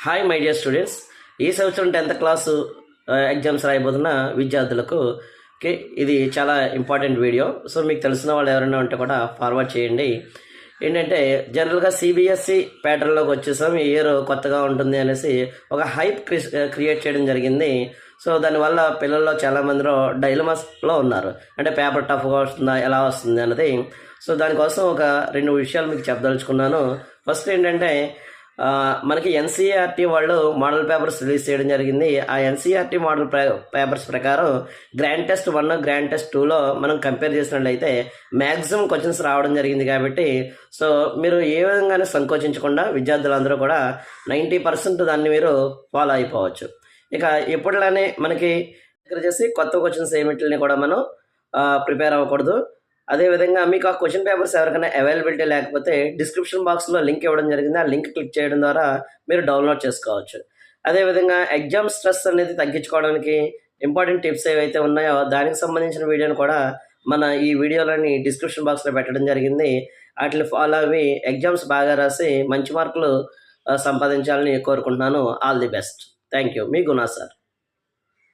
Hi my dear students, ఈ సంవత్సరం 10th class exams రాయబోతున్న విద్యార్థులకు ఇది చాలా ఇంపార్టెంట్ వీడియో. సో మీకు తెలిసిన వాళ్ళు ఎవరైనా ఉంటే కూడా ఫార్వర్డ్ చేయండి. ఏంటంటే జనరల్గా సిబిఎస్ఈ ప్యాటర్న్లోకి వచ్చేసాం, ఈ ఇయర్ కొత్తగా ఉంటుంది అనేసి ఒక హైప్ క్రియేట్ చేయడం జరిగింది. సో దానివల్ల పిల్లల్లో చాలామందిలో డైలమాస్లో ఉన్నారు, అంటే పేపర్ టఫ్గా వస్తుందా, ఎలా వస్తుంది అన్నది. సో దానికోసం ఒక 2 విషయాలు మీకు చెప్పదలుచుకున్నాను. ఫస్ట్ ఏంటంటే మనకి ఎన్సీఆర్టీ వాళ్ళు మోడల్ పేపర్స్ రిలీజ్ చేయడం జరిగింది. ఆ ఎన్సీఆర్టీ మోడల్ పేపర్స్ ప్రకారం గ్రాండ్ టెస్ట్ 1, గ్రాండ్ టెస్ట్ 2లో మనం కంపేర్ చేసినట్లయితే మ్యాక్సిమం క్వశ్చన్స్ రావడం జరిగింది. కాబట్టి సో మీరు ఏ విధంగానే సంకోచించకుండా విద్యార్థులందరూ కూడా 90% దాన్ని మీరు ఫాలో అయిపోవచ్చు. ఇక ఎప్పటిలానే మనకి దగ్గర చేసి కొత్త క్వశ్చన్స్ ఏమిటిని కూడా మనం ప్రిపేర్ అవ్వకూడదు. అదేవిధంగా మీకు ఆ క్వశ్చన్ పేపర్స్ ఎవరికైనా అవైలబిలిటీ లేకపోతే డిస్క్రిప్షన్ బాక్స్లో లింక్ ఇవ్వడం జరిగింది. ఆ లింక్ క్లిక్ చేయడం ద్వారా మీరు డౌన్లోడ్ చేసుకోవచ్చు. అదేవిధంగా ఎగ్జామ్ స్ట్రెస్ అనేది తగ్గించుకోవడానికి ఇంపార్టెంట్ టిప్స్ ఏవైతే ఉన్నాయో దానికి సంబంధించిన వీడియోని కూడా మన ఈ వీడియోలోని డిస్క్రిప్షన్ బాక్స్లో పెట్టడం జరిగింది. వాటిని ఫాలో అవి ఎగ్జామ్స్ బాగా రాసి మంచి మార్కులు సంపాదించాలని కోరుకుంటున్నాను. All the best. Thank you. మీ గుణా సార్.